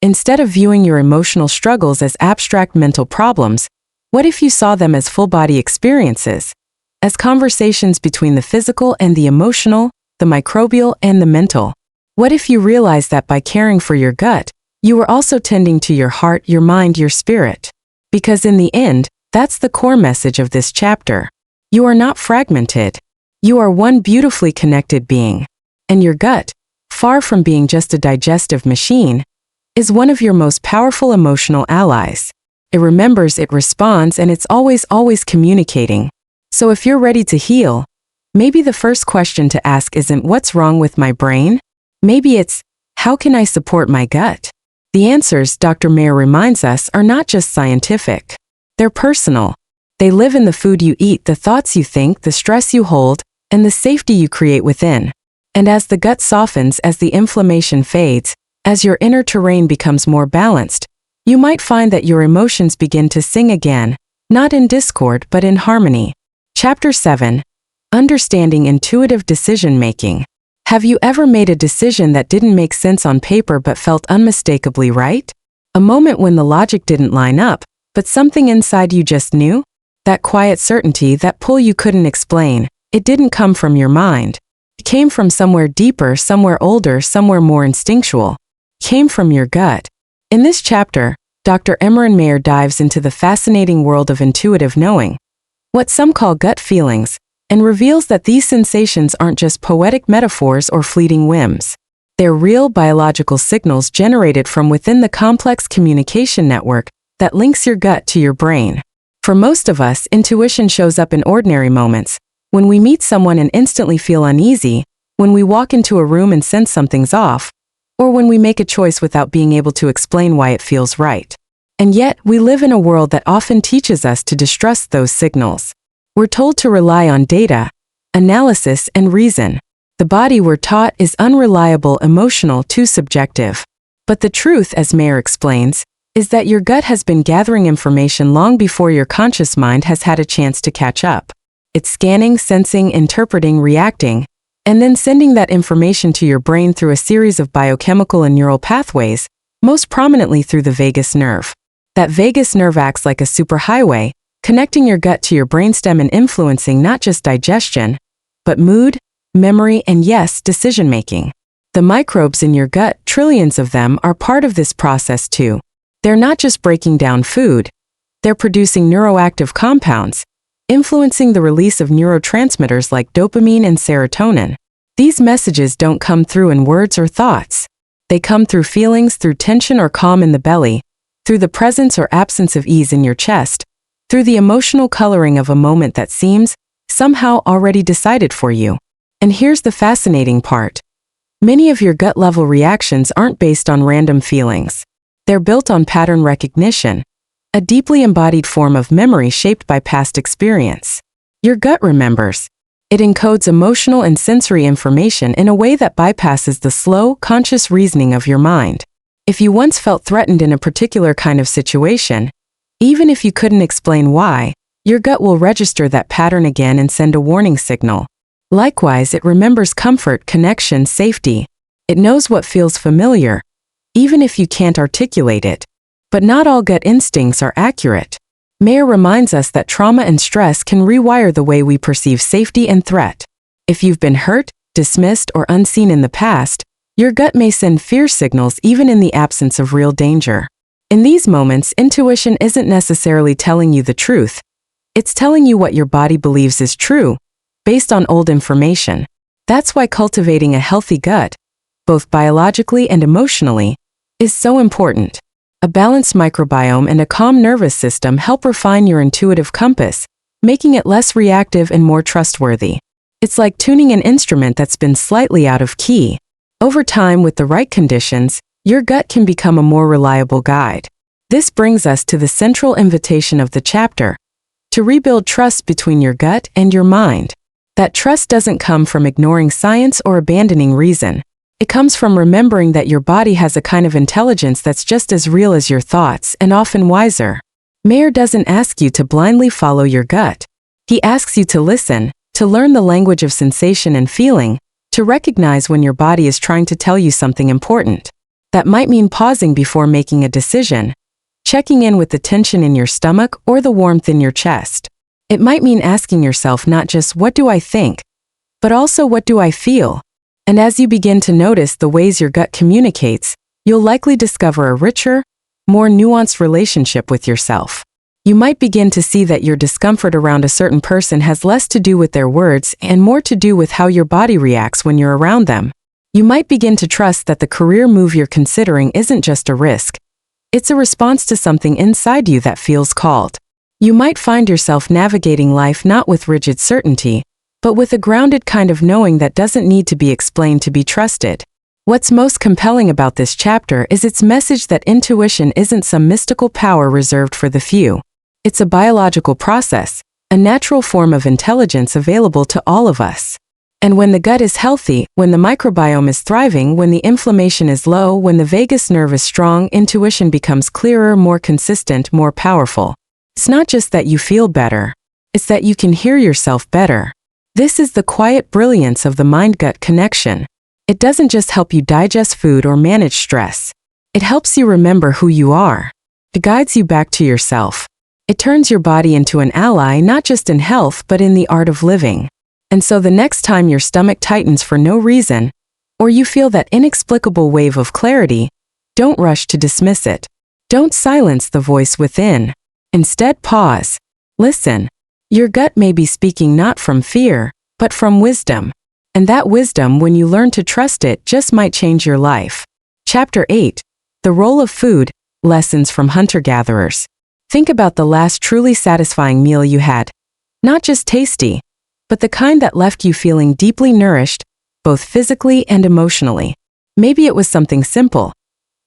Instead of viewing your emotional struggles as abstract mental problems, what if you saw them as full-body experiences, as conversations between the physical and the emotional, the microbial and the mental? What if you realized that by caring for your gut, you were also tending to your heart, your mind, your spirit? Because in the end, that's the core message of this chapter. You are not fragmented. You are one beautifully connected being. And your gut, far from being just a digestive machine, is one of your most powerful emotional allies. It remembers, it responds, and it's always communicating. So if you're ready to heal, maybe the first question to ask isn't what's wrong with my brain? Maybe it's, how can I support my gut? The answers, Dr. Mayer reminds us, are not just scientific. They're personal. They live in the food you eat, the thoughts you think, the stress you hold, and the safety you create within. And as the gut softens, as the inflammation fades, as your inner terrain becomes more balanced, you might find that your emotions begin to sing again, not in discord but in harmony. Chapter 7. Understanding Intuitive Decision-Making. Have you ever made a decision that didn't make sense on paper but felt unmistakably right? A moment when the logic didn't line up, but something inside you just knew? That quiet certainty, that pull you couldn't explain, it didn't come from your mind. It came from somewhere deeper, somewhere older, somewhere more instinctual. It came from your gut. In this chapter, Dr. Emeran Mayer dives into the fascinating world of intuitive knowing, what some call gut feelings, and reveals that these sensations aren't just poetic metaphors or fleeting whims. They're real biological signals generated from within the complex communication network that links your gut to your brain. For most of us, intuition shows up in ordinary moments, when we meet someone and instantly feel uneasy, when we walk into a room and sense something's off, or when we make a choice without being able to explain why it feels right. And yet, we live in a world that often teaches us to distrust those signals. We're told to rely on data, analysis, and reason. The body, we're taught, is unreliable, emotional, too subjective. But the truth, as Mayer explains, is that your gut has been gathering information long before your conscious mind has had a chance to catch up. It's scanning, sensing, interpreting, reacting, and then sending that information to your brain through a series of biochemical and neural pathways, most prominently through the vagus nerve. That vagus nerve acts like a superhighway, connecting your gut to your brainstem and influencing not just digestion, but mood, memory, and yes, decision-making. The microbes in your gut, trillions of them, are part of this process too. They're not just breaking down food, they're producing neuroactive compounds, influencing the release of neurotransmitters like dopamine and serotonin. These messages don't come through in words or thoughts. They come through feelings, through tension or calm in the belly, through the presence or absence of ease in your chest, through the emotional coloring of a moment that seems, somehow, already decided for you. And here's the fascinating part. Many of your gut-level reactions aren't based on random feelings. They're built on pattern recognition, a deeply embodied form of memory shaped by past experience. Your gut remembers. It encodes emotional and sensory information in a way that bypasses the slow, conscious reasoning of your mind. If you once felt threatened in a particular kind of situation, even if you couldn't explain why, your gut will register that pattern again and send a warning signal. Likewise, it remembers comfort, connection, safety. It knows what feels familiar, even if you can't articulate it. But not all gut instincts are accurate. Mayer reminds us that trauma and stress can rewire the way we perceive safety and threat. If you've been hurt, dismissed, or unseen in the past, your gut may send fear signals even in the absence of real danger. In these moments, intuition isn't necessarily telling you the truth. It's telling you what your body believes is true, based on old information. That's why cultivating a healthy gut, both biologically and emotionally, is so important. A balanced microbiome and a calm nervous system help refine your intuitive compass, making it less reactive and more trustworthy. It's like tuning an instrument that's been slightly out of key. Over time, with the right conditions, your gut can become a more reliable guide. This brings us to the central invitation of the chapter, to rebuild trust between your gut and your mind. That trust doesn't come from ignoring science or abandoning reason. It comes from remembering that your body has a kind of intelligence that's just as real as your thoughts and often wiser. Mayer doesn't ask you to blindly follow your gut. He asks you to listen, to learn the language of sensation and feeling, to recognize when your body is trying to tell you something important. That might mean pausing before making a decision, checking in with the tension in your stomach or the warmth in your chest. It might mean asking yourself not just what do I think, but also what do I feel? And as you begin to notice the ways your gut communicates, you'll likely discover a richer, more nuanced relationship with yourself. You might begin to see that your discomfort around a certain person has less to do with their words and more to do with how your body reacts when you're around them. You might begin to trust that the career move you're considering isn't just a risk. It's a response to something inside you that feels called. You might find yourself navigating life not with rigid certainty, but with a grounded kind of knowing that doesn't need to be explained to be trusted. What's most compelling about this chapter is its message that intuition isn't some mystical power reserved for the few. It's a biological process, a natural form of intelligence available to all of us. And when the gut is healthy, when the microbiome is thriving, when the inflammation is low, when the vagus nerve is strong, intuition becomes clearer, more consistent, more powerful. It's not just that you feel better, it's that you can hear yourself better. This is the quiet brilliance of the mind-gut connection. It doesn't just help you digest food or manage stress. It helps you remember who you are. It guides you back to yourself. It turns your body into an ally not just in health but in the art of living. And so the next time your stomach tightens for no reason, or you feel that inexplicable wave of clarity, don't rush to dismiss it. Don't silence the voice within. Instead, pause. Listen. Your gut may be speaking not from fear, but from wisdom. And that wisdom, when you learn to trust it, just might change your life. Chapter 8. The Role of Food, Lessons from Hunter-Gatherers. Think about the last truly satisfying meal you had. Not just tasty, but the kind that left you feeling deeply nourished, both physically and emotionally. Maybe it was something simple.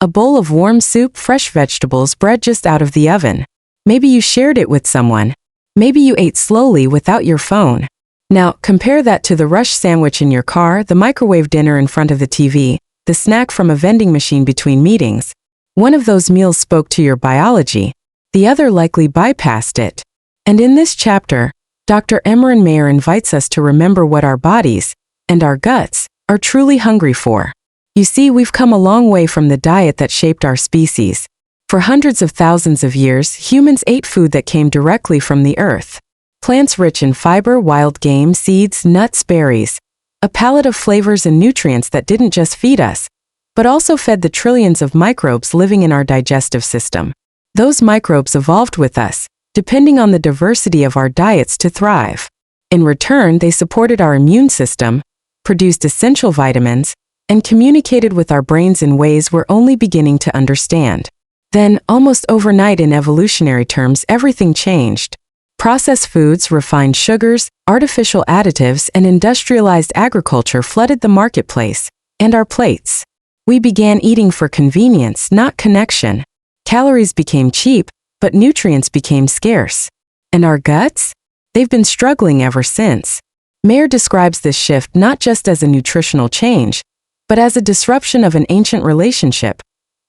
A bowl of warm soup, fresh vegetables, bread just out of the oven. Maybe you shared it with someone. Maybe you ate slowly without your phone. Now, compare that to the rush sandwich in your car, the microwave dinner in front of the TV, the snack from a vending machine between meetings. One of those meals spoke to your biology. The other likely bypassed it. And in this chapter, Dr. Emeran Mayer invites us to remember what our bodies, and our guts, are truly hungry for. You see, we've come a long way from the diet that shaped our species. For hundreds of thousands of years, humans ate food that came directly from the earth. Plants rich in fiber, wild game, seeds, nuts, berries. A palette of flavors and nutrients that didn't just feed us, but also fed the trillions of microbes living in our digestive system. Those microbes evolved with us, depending on the diversity of our diets to thrive. In return, they supported our immune system, produced essential vitamins, and communicated with our brains in ways we're only beginning to understand. Then, almost overnight in evolutionary terms, everything changed. Processed foods, refined sugars, artificial additives, and industrialized agriculture flooded the marketplace, and our plates. We began eating for convenience, not connection. Calories became cheap, but nutrients became scarce. And our guts? They've been struggling ever since. Mayer describes this shift not just as a nutritional change, but as a disruption of an ancient relationship.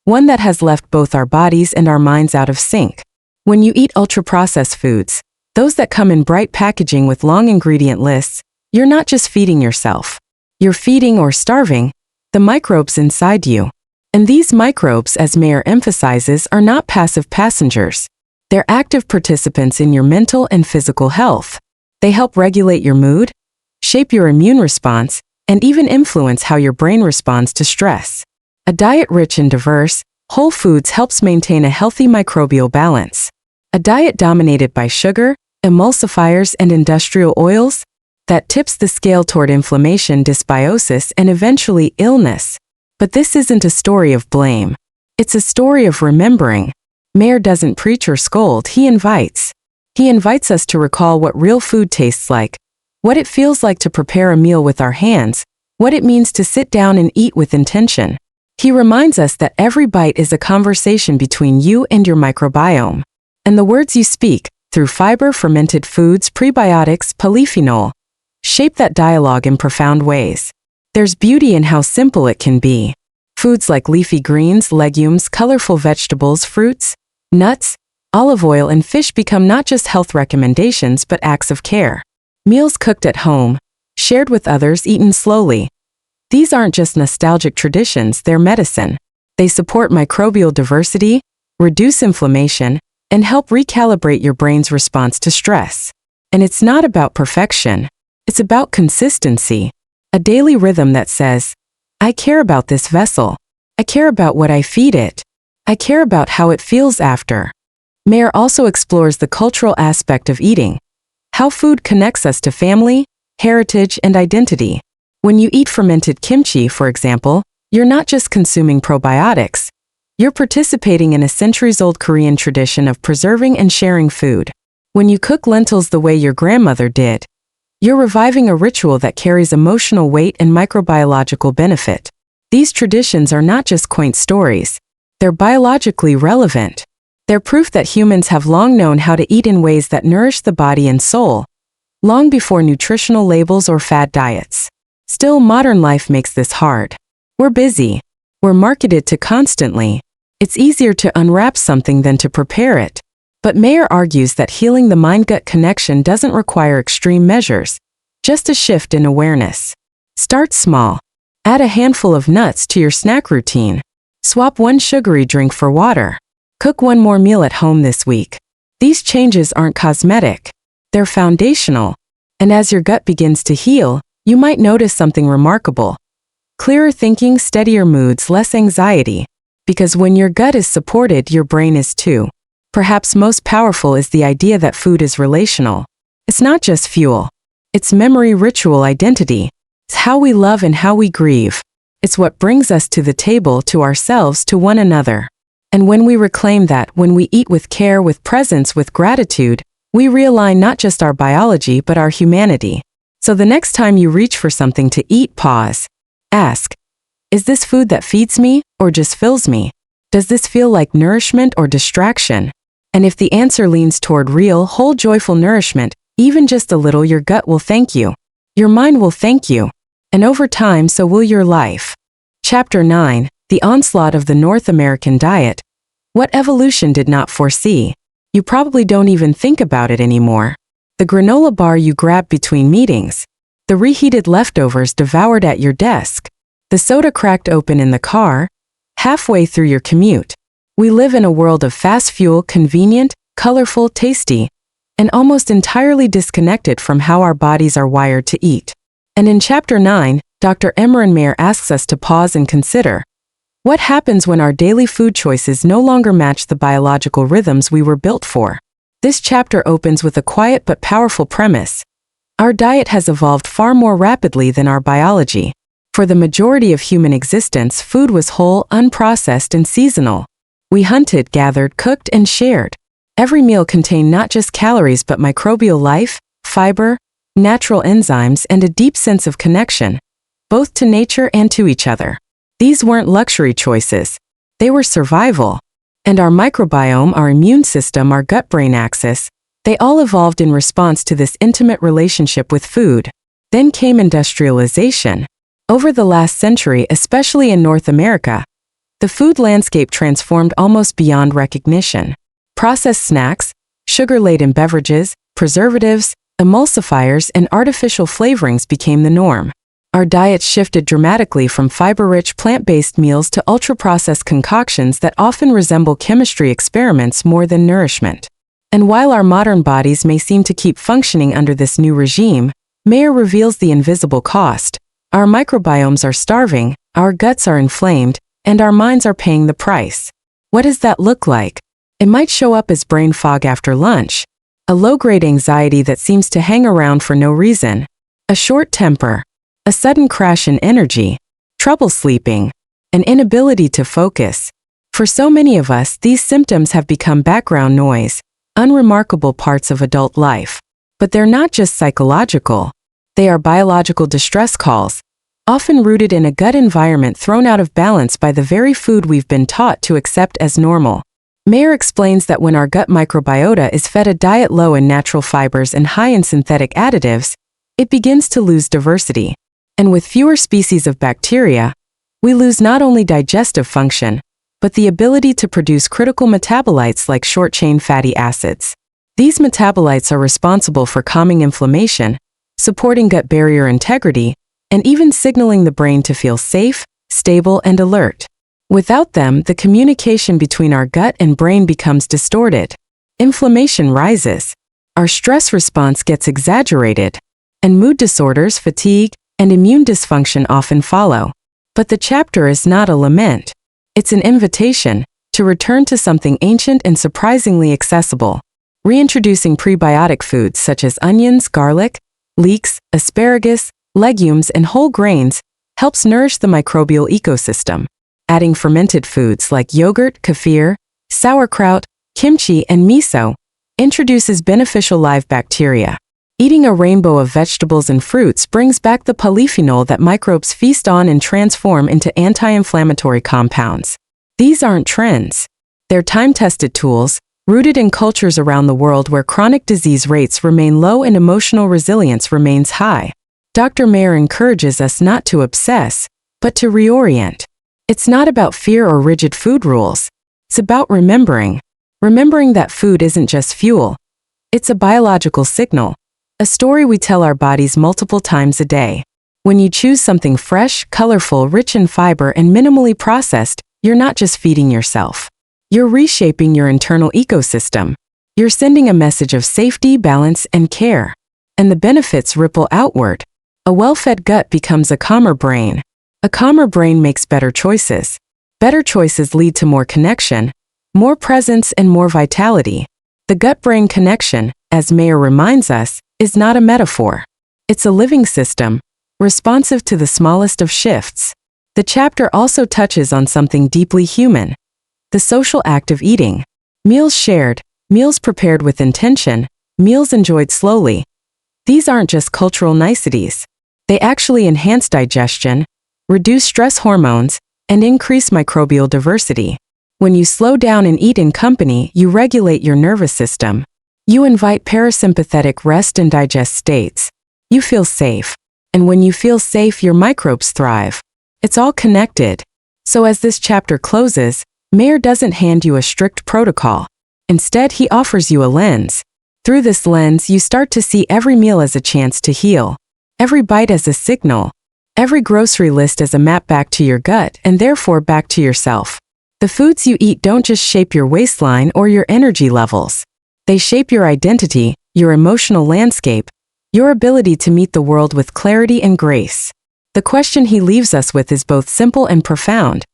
One that has left both our bodies and our minds out of sync. When you eat ultra-processed foods, those that come in bright packaging with long ingredient lists, you're not just feeding yourself. You're feeding or starving the microbes inside you. And these microbes, as Mayer emphasizes, are not passive passengers. They're active participants in your mental and physical health. They help regulate your mood, shape your immune response, and even influence how your brain responds to stress. A diet rich in diverse, whole foods helps maintain a healthy microbial balance. A diet dominated by sugar, emulsifiers, and industrial oils? That tips the scale toward inflammation, dysbiosis, and eventually illness. But this isn't a story of blame. It's a story of remembering. Mayer doesn't preach or scold, he invites. He invites us to recall what real food tastes like, what it feels like to prepare a meal with our hands, what it means to sit down and eat with intention. He reminds us that every bite is a conversation between you and your microbiome. And the words you speak, through fiber, fermented foods, prebiotics, polyphenol, shape that dialogue in profound ways. There's beauty in how simple it can be. Foods like leafy greens, legumes, colorful vegetables, fruits, nuts, olive oil, and fish become not just health recommendations but acts of care. Meals cooked at home, shared with others, eaten slowly. These aren't just nostalgic traditions, they're medicine. They support microbial diversity, reduce inflammation, and help recalibrate your brain's response to stress. And it's not about perfection. It's about consistency. A daily rhythm that says, I care about this vessel. I care about what I feed it. I care about how it feels after. Mayer also explores the cultural aspect of eating, how food connects us to family, heritage, and identity. When you eat fermented kimchi, for example, you're not just consuming probiotics. You're participating in a centuries-old Korean tradition of preserving and sharing food. When you cook lentils the way your grandmother did, you're reviving a ritual that carries emotional weight and microbiological benefit. These traditions are not just quaint stories. They're biologically relevant. They're proof that humans have long known how to eat in ways that nourish the body and soul, long before nutritional labels or fad diets. Still, modern life makes this hard. We're busy. We're marketed to constantly. It's easier to unwrap something than to prepare it. But Mayer argues that healing the mind-gut connection doesn't require extreme measures, just a shift in awareness. Start small. Add a handful of nuts to your snack routine. Swap one sugary drink for water. Cook one more meal at home this week. These changes aren't cosmetic. They're foundational. And as your gut begins to heal, you might notice something remarkable. Clearer thinking, steadier moods, less anxiety. Because when your gut is supported, your brain is too. Perhaps most powerful is the idea that food is relational. It's not just fuel. It's memory, ritual, identity. It's how we love and how we grieve. It's what brings us to the table, to ourselves, to one another. And when we reclaim that, when we eat with care, with presence, with gratitude, we realign not just our biology but our humanity. So the next time you reach for something to eat, pause. Ask, is this food that feeds me or just fills me? Does this feel like nourishment or distraction? And if the answer leans toward real, whole, joyful nourishment, even just a little, your gut will thank you. Your mind will thank you. And over time, so will your life. Chapter 9, The Onslaught of the North American Diet. What evolution did not foresee. You probably don't even think about it anymore. The granola bar you grab between meetings. The reheated leftovers devoured at your desk. The soda cracked open in the car, halfway through your commute. We live in a world of fast fuel, convenient, colorful, tasty, and almost entirely disconnected from how our bodies are wired to eat. And in Chapter 9, Dr. Emeran Mayer asks us to pause and consider, what happens when our daily food choices no longer match the biological rhythms we were built for? This chapter opens with a quiet but powerful premise. Our diet has evolved far more rapidly than our biology. For the majority of human existence, food was whole, unprocessed, and seasonal. We hunted, gathered, cooked, and shared. Every meal contained not just calories but microbial life, fiber, natural enzymes, and a deep sense of connection, both to nature and to each other. These weren't luxury choices. They were survival. And our microbiome, our immune system, our gut-brain axis, they all evolved in response to this intimate relationship with food. Then came industrialization. Over the last century, especially in North America, the food landscape transformed almost beyond recognition. Processed snacks, sugar-laden beverages, preservatives, emulsifiers, and artificial flavorings became the norm. Our diets shifted dramatically from fiber-rich plant-based meals to ultra-processed concoctions that often resemble chemistry experiments more than nourishment. And while our modern bodies may seem to keep functioning under this new regime, Mayer reveals the invisible cost. Our microbiomes are starving, our guts are inflamed, and our minds are paying the price. What does that look like? It might show up as brain fog after lunch, a low-grade anxiety that seems to hang around for no reason, a short temper, a sudden crash in energy, trouble sleeping, an inability to focus. For so many of us, these symptoms have become background noise, unremarkable parts of adult life. But they're not just psychological. They are biological distress calls, often rooted in a gut environment thrown out of balance by the very food we've been taught to accept as normal. Mayer explains that when our gut microbiota is fed a diet low in natural fibers and high in synthetic additives, it begins to lose diversity. And with fewer species of bacteria, we lose not only digestive function, but the ability to produce critical metabolites like short-chain fatty acids. These metabolites are responsible for calming inflammation, supporting gut barrier integrity, and even signaling the brain to feel safe, stable, and alert. Without them, the communication between our gut and brain becomes distorted. Inflammation rises, our stress response gets exaggerated, and mood disorders, fatigue, and immune dysfunction often follow. But the chapter is not a lament. It's an invitation to return to something ancient and surprisingly accessible. Reintroducing prebiotic foods such as onions, garlic, leeks, asparagus, legumes, and whole grains helps nourish the microbial ecosystem. Adding fermented foods like yogurt, kefir, sauerkraut, kimchi, and miso introduces beneficial live bacteria. Eating a rainbow of vegetables and fruits brings back the polyphenol that microbes feast on and transform into anti-inflammatory compounds. These aren't trends. They're time-tested tools, rooted in cultures around the world where chronic disease rates remain low and emotional resilience remains high. Dr. Mayer encourages us not to obsess, but to reorient. It's not about fear or rigid food rules. It's about remembering that food isn't just fuel. It's a biological signal, a story we tell our bodies multiple times a day. When you choose something fresh, colorful, rich in fiber, and minimally processed, you're not just feeding yourself. You're reshaping your internal ecosystem. You're sending a message of safety, balance, and care. And the benefits ripple outward. A well-fed gut becomes a calmer brain. A calmer brain makes better choices. Better choices lead to more connection, more presence, and more vitality. The gut-brain connection, as Mayer reminds us, is not a metaphor. It's a living system, responsive to the smallest of shifts. The chapter also touches on something deeply human: the social act of eating. Meals shared, meals prepared with intention, meals enjoyed slowly. These aren't just cultural niceties. They actually enhance digestion, reduce stress hormones, and increase microbial diversity. When you slow down and eat in company, you regulate your nervous system. You invite parasympathetic rest and digest states. You feel safe. And when you feel safe, your microbes thrive. It's all connected. So as this chapter closes, Mayer doesn't hand you a strict protocol. Instead, he offers you a lens. Through this lens, you start to see every meal as a chance to heal, every bite as a signal, every grocery list as a map back to your gut and therefore back to yourself. The foods you eat don't just shape your waistline or your energy levels. They shape your identity, your emotional landscape, your ability to meet the world with clarity and grace. The question he leaves us with is both simple and profound.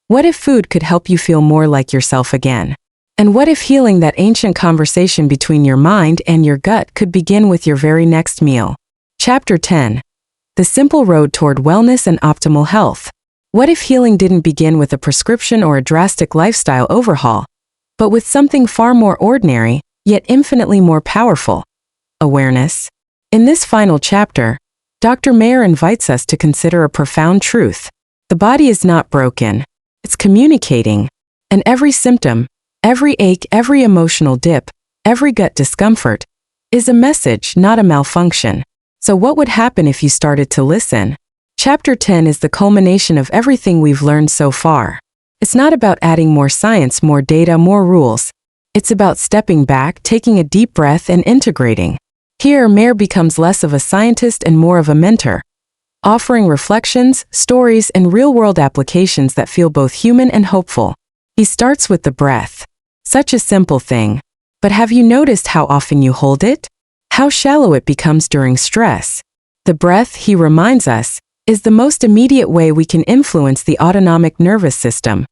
What if food could help you feel more like yourself again? And what if healing that ancient conversation between your mind and your gut could begin with your very next meal? Chapter 10. The Simple Road Toward Wellness and Optimal Health. What if healing didn't begin with a prescription or a drastic lifestyle overhaul, but with something far more ordinary, yet infinitely more powerful? Awareness. In this final chapter, Dr. Mayer invites us to consider a profound truth. The body is not broken. It's communicating. And every symptom, every ache, every emotional dip, every gut discomfort is a message, not a malfunction. So what would happen if you started to listen? Chapter 10 is the culmination of everything we've learned so far. It's not about adding more science, more data, more rules. It's about stepping back, taking a deep breath, and integrating. Here, Mayer becomes less of a scientist and more of a mentor, offering reflections, stories, and real-world applications that feel both human and hopeful. He starts with the breath. Such a simple thing. But have you noticed how often you hold it? How shallow it becomes during stress? The breath, he reminds us, is the most immediate way we can influence the autonomic nervous system,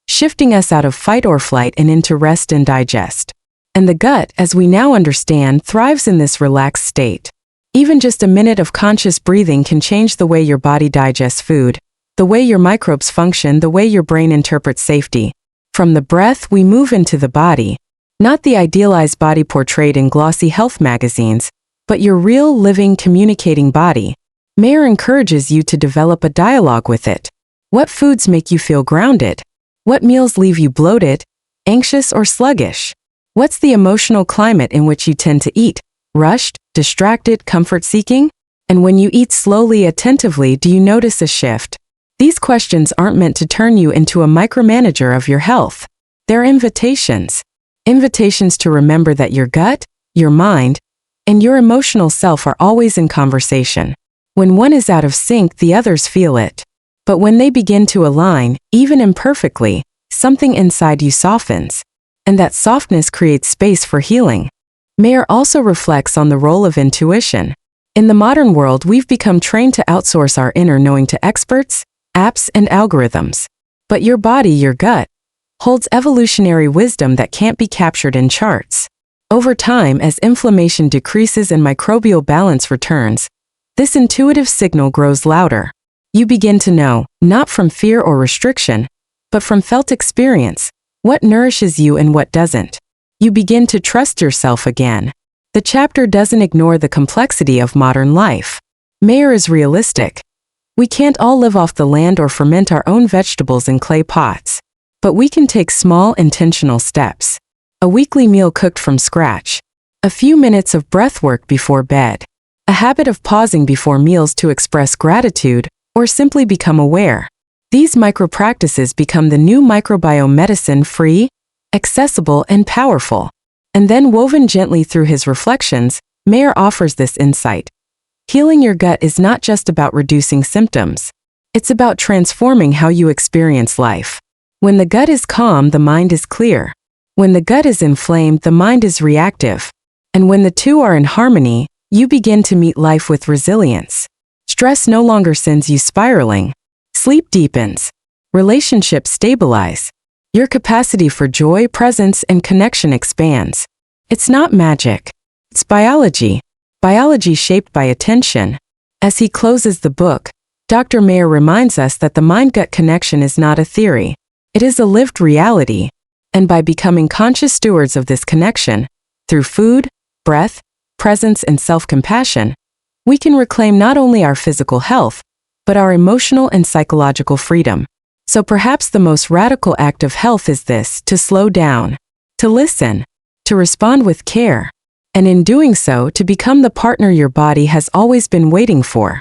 shifting us out of fight or flight and into rest and digest. And the gut, as we now understand, thrives in this relaxed state. Even just a minute of conscious breathing can change the way your body digests food, the way your microbes function, the way your brain interprets safety. From the breath, we move into the body. Not the idealized body portrayed in glossy health magazines, but your real, living, communicating body. Mayer encourages you to develop a dialogue with it. What foods make you feel grounded? What meals leave you bloated, anxious, or sluggish? What's the emotional climate in which you tend to eat? Rushed, distracted, comfort-seeking? And when you eat slowly, attentively, do you notice a shift? These questions aren't meant to turn you into a micromanager of your health. They're invitations. Invitations to remember that your gut, your mind, and your emotional self are always in conversation. When one is out of sync, the others feel it. But when they begin to align, even imperfectly, something inside you softens. And that softness creates space for healing. Mayer also reflects on the role of intuition. In the modern world, we've become trained to outsource our inner knowing to experts, apps, and algorithms. But your body, your gut, holds evolutionary wisdom that can't be captured in charts. Over time, as inflammation decreases and microbial balance returns, this intuitive signal grows louder. You begin to know, not from fear or restriction, but from felt experience, what nourishes you and what doesn't. You begin to trust yourself again. The chapter doesn't ignore the complexity of modern life. Mayer is realistic. We can't all live off the land or ferment our own vegetables in clay pots. But we can take small, intentional steps. A weekly meal cooked from scratch. A few minutes of breath work before bed. A habit of pausing before meals to express gratitude or simply become aware. These micro-practices become the new microbiome medicine, free, accessible, and powerful. And then woven gently through his reflections, Mayer offers this insight. Healing your gut is not just about reducing symptoms. It's about transforming how you experience life. When the gut is calm, the mind is clear. When the gut is inflamed, the mind is reactive. And when the two are in harmony, you begin to meet life with resilience. Stress no longer sends you spiraling. Sleep deepens. Relationships stabilize. Your capacity for joy, presence, and connection expands. It's not magic. It's biology. Biology shaped by attention. As he closes the book, Dr. Mayer reminds us that the mind-gut connection is not a theory. It is a lived reality. And by becoming conscious stewards of this connection, through food, breath, presence, and self-compassion, we can reclaim not only our physical health, but our emotional and psychological freedom. So perhaps the most radical act of health is this: to slow down, to listen, to respond with care, and in doing so, to become the partner your body has always been waiting for.